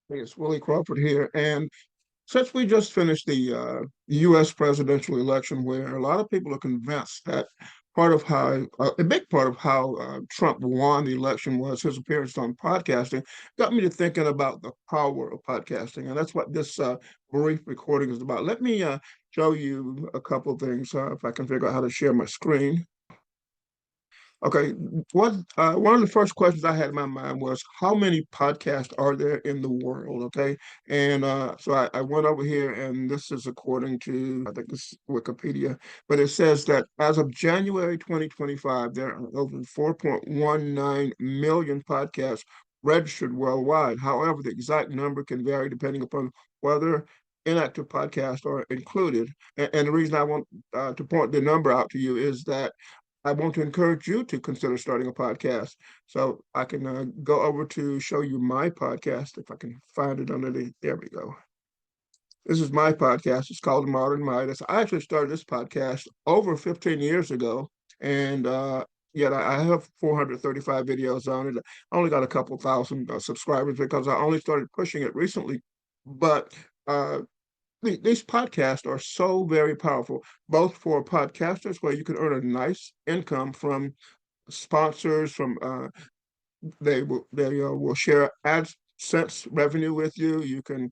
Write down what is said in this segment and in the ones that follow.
Hey, it's Willie Crawford here. And since we just finished the U.S. presidential election, where a lot of people are convinced that a big part of how Trump won the election was his appearance on podcasting, got me to thinking about the power of podcasting. And that's what this brief recording is about. Let me show you a couple of things if I can figure out how to share my screen. Okay, one of the first questions I had in my mind was how many podcasts are there in the world? Okay, and so I went over here, and this is according to I think it's Wikipedia, but it says that as of January 2025, there are over 4.19 million podcasts registered worldwide. However, the exact number can vary depending upon whether inactive podcasts are included. And the reason I want to point the number out to you is that I want to encourage you to consider starting a podcast. So I can go over to show you my podcast if I can find it underneath. There we go. This is my podcast. It's called Modern Midas. I actually started this podcast over 15 years ago, and yet I have 435 videos on it. I only got a couple thousand subscribers because I only started pushing it recently. But uh, these podcasts are so very powerful, both for podcasters where you can earn a nice income from sponsors, from they will share AdSense revenue with you. You can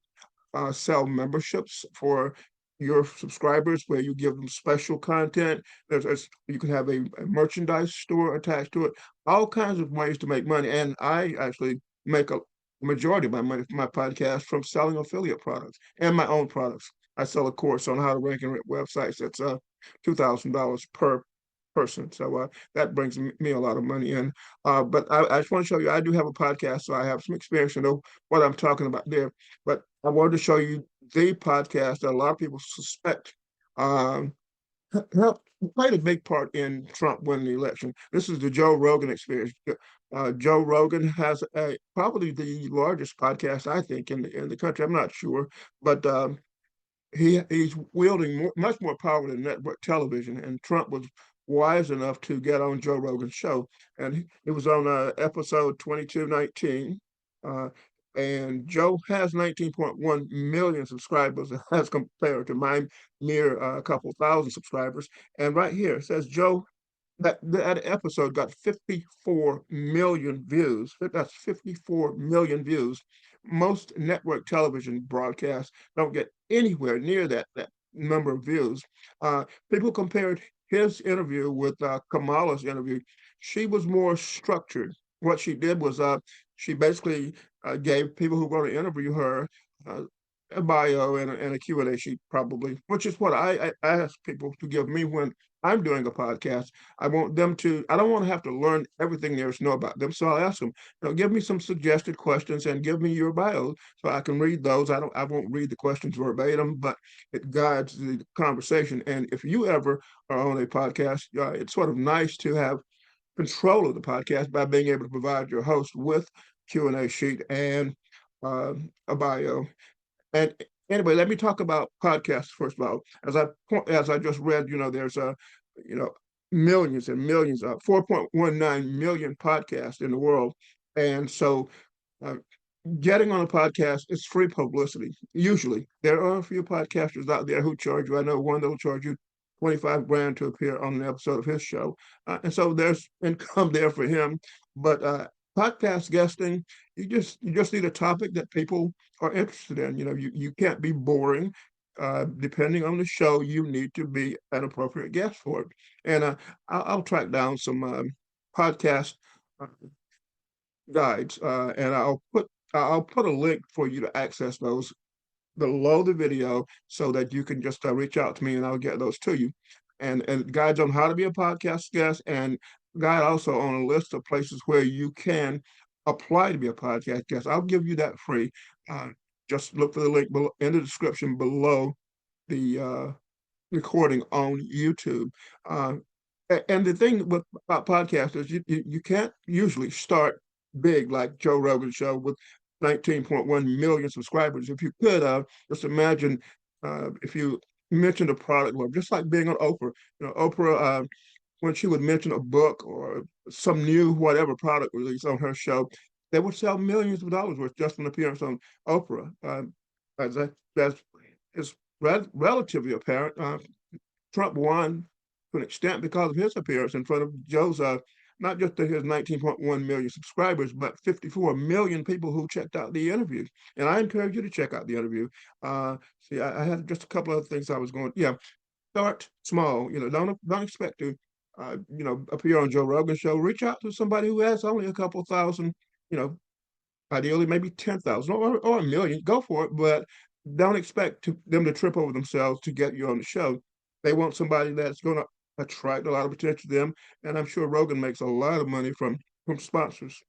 sell memberships for your subscribers where you give them special content. You can have a merchandise store attached to it, all kinds of ways to make money. And I actually make a majority of my money from my podcast from selling affiliate products and my own products. I sell a course on how to rank and rent websites. That's $2,000 per person. So that brings me a lot of money in. But I just want to show you, I do have a podcast, so I have some experience to know what I'm talking about there. But I wanted to show you the podcast that a lot of people suspect um, helped played a big part in Trump winning the election. This is the Joe Rogan experience. Joe Rogan has probably the largest podcast, I think, in the country. I'm not sure, but he's wielding much more power than network television. And Trump was wise enough to get on Joe Rogan's show, and it was on episode 2219. Uh, and Joe has 19.1 million subscribers as compared to my mere couple thousand subscribers. And right here it says Joe that episode got 54 million views. That's 54 million views. Most network television broadcasts don't get anywhere near that number of views. People compared his interview with Kamala's interview. She was more structured. What she did was she basically gave people who were going to interview her uh, a bio and a Q&A sheet, probably, which is what I ask people to give me when I'm doing a podcast. I don't want to have to learn everything there is to know about them. So I'll ask them, give me some suggested questions and give me your bio so I can read those. I won't read the questions verbatim, but it guides the conversation. And if you ever are on a podcast, it's sort of nice to have control of the podcast by being able to provide your host with Q&A sheet and a bio. And anyway, let me talk about podcasts first of all. As I just read, there's you know, millions and millions of 4.19 million podcasts in the world, and so uh, getting on a podcast is free publicity. Usually, there are a few podcasters out there who charge you. I know one that will charge you 25 grand to appear on an episode of his show, and so there's income there for him. But podcast guesting, you just need a topic that people are interested in. You can't be boring. Depending on the show, you need to be an appropriate guest for it. And I'll track down some podcast uh, guides, and I'll put a link for you to access those below the video so that you can just reach out to me and I'll get those to you. And guides on how to be a podcast guest, and guide also on a list of places where you can apply to be a podcast guest. I'll give you that free. Uh, just look for the link below, in the description below the recording on YouTube. Uh, and the thing about podcasts is you can't usually start big like Joe Rogan's show with 19.1 million subscribers. If you could, just imagine if you mentioned a product, well, just like being on Oprah. Oprah, when she would mention a book or some new whatever product release on her show, they would sell millions of dollars worth just an appearance on Oprah. That's it's relatively apparent. Trump won to an extent because of his appearance in front of Joe's, not just to his 19.1 million subscribers, but 54 million people who checked out the interview. And I encourage you to check out the interview. See, I had just a couple of things I was going. Yeah, start small. Don't expect to, appear on Joe Rogan's show. Reach out to somebody who has only a couple thousand. You know, ideally maybe 10,000 or a million. Go for it, but don't expect them to trip over themselves to get you on the show. They want somebody that's going to attract a lot of attention to them, and I'm sure Rogan makes a lot of money from sponsors.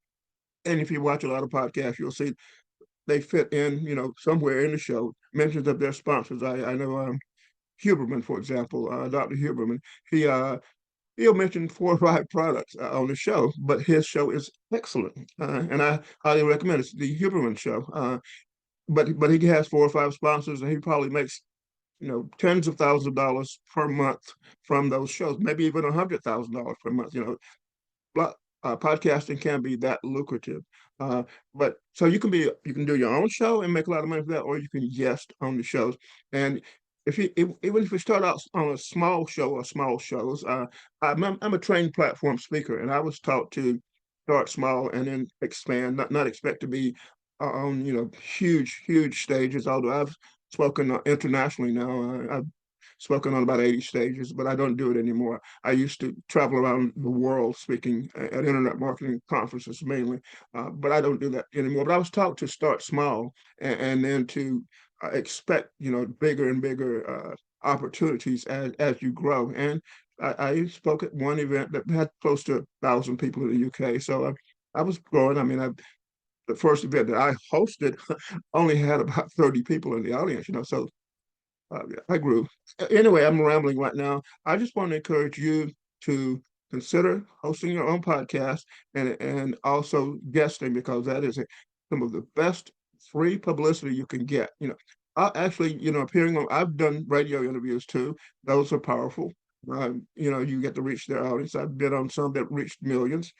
And if you watch a lot of podcasts, you'll see they fit in, somewhere in the show mentions of their sponsors. I know Huberman, for example, Dr. Huberman. He he'll mention 4 or 5 products on the show, but his show is excellent, and I highly recommend it. It's the Huberman Show. But he has 4 or 5 sponsors, and he probably makes tens of thousands of dollars per month from those shows, maybe even $100,000 per month. Podcasting can be that lucrative. Uh, but so you can do your own show and make a lot of money for that, or you can guest on the shows. And even if you start out on a small show or small shows, I'm a trained platform speaker, and I was taught to start small and then expand, not expect to be on huge stages. Although I've spoken internationally now, I've spoken on about 80 stages, but I don't do it anymore. I used to travel around the world speaking at internet marketing conferences mainly, but I don't do that anymore. But I was taught to start small and then to expect, bigger and bigger opportunities as you grow. And I spoke at one event that had close to 1,000 people in the UK. So I was growing. I mean, the first event that I hosted only had about 30 people in the audience, so I grew. Anyway, I'm rambling right now. I just want to encourage you to consider hosting your own podcast and also guesting because that is some of the best free publicity you can get. I actually, appearing on. I've done radio interviews too. Those are powerful. You get to reach their audience. I've been on some that reached millions,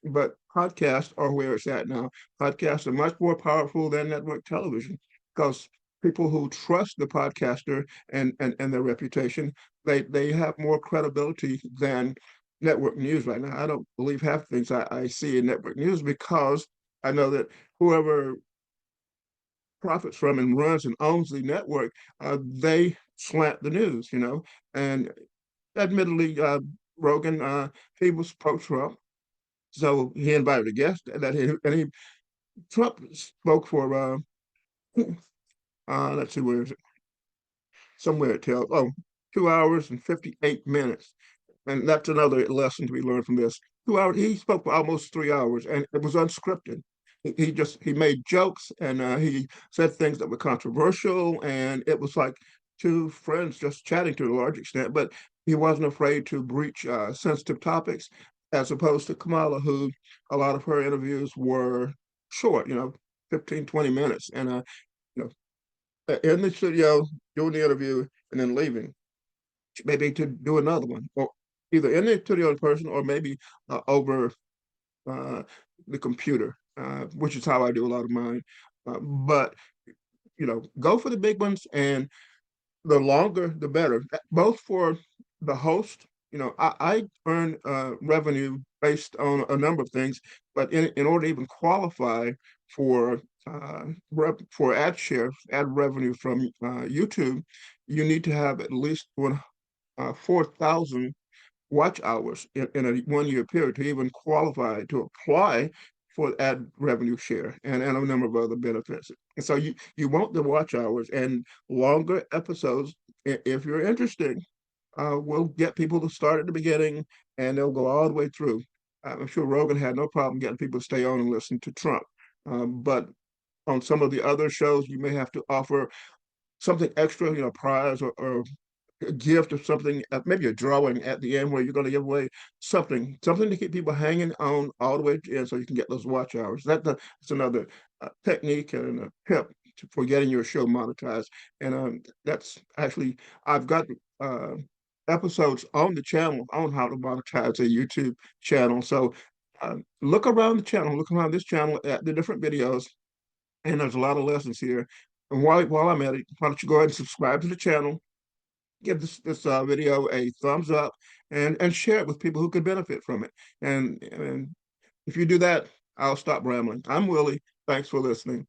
but podcasts are where it's at now. Podcasts are much more powerful than network television because people who trust the podcaster and their reputation, they have more credibility than network news right now. I don't believe half the things I see in network news because I know that whoever profits from and runs and owns the network, they slant the news, And admittedly, Rogan, he was pro-Trump, so he invited a guest Trump spoke for let's see, where is it? Somewhere it tells, 2 hours and 58 minutes. And that's another lesson to be learned from this. 2 hours, he spoke for almost 3 hours and it was unscripted. He made jokes and he said things that were controversial. And it was like two friends just chatting to a large extent, but he wasn't afraid to breach sensitive topics as opposed to Kamala, who a lot of her interviews were short, 15, 20 minutes. And, you in the studio doing the interview and then leaving, maybe to do another one, or either in the studio in person or maybe over uh, the computer, which is how I do a lot of mine. But go for the big ones, and the longer the better. Both for the host, I earn revenue based on a number of things, but in order to even qualify for for ad revenue from YouTube, you need to have at least 4,000 watch hours in a 1 year period to even qualify to apply for ad revenue share and a number of other benefits. And so you want the watch hours and longer episodes if you're interested. Will get people to start at the beginning and they'll go all the way through. I'm sure Rogan had no problem getting people to stay on and listen to Trump. But on some of the other shows, you may have to offer something extra, prize or a gift or something, maybe a drawing at the end where you're going to give away something to keep people hanging on all the way to the end so you can get those watch hours. That's another technique and a tip for getting your show monetized. And that's actually, I've got uh, episodes on the channel on how to monetize a YouTube channel. So look around the channel, look around this channel at the different videos, and there's a lot of lessons here. And while I'm at it, why don't you go ahead and subscribe to the channel, give this video a thumbs up, and share it with people who could benefit from it. And if you do that, I'll stop rambling. I'm Willie. Thanks for listening.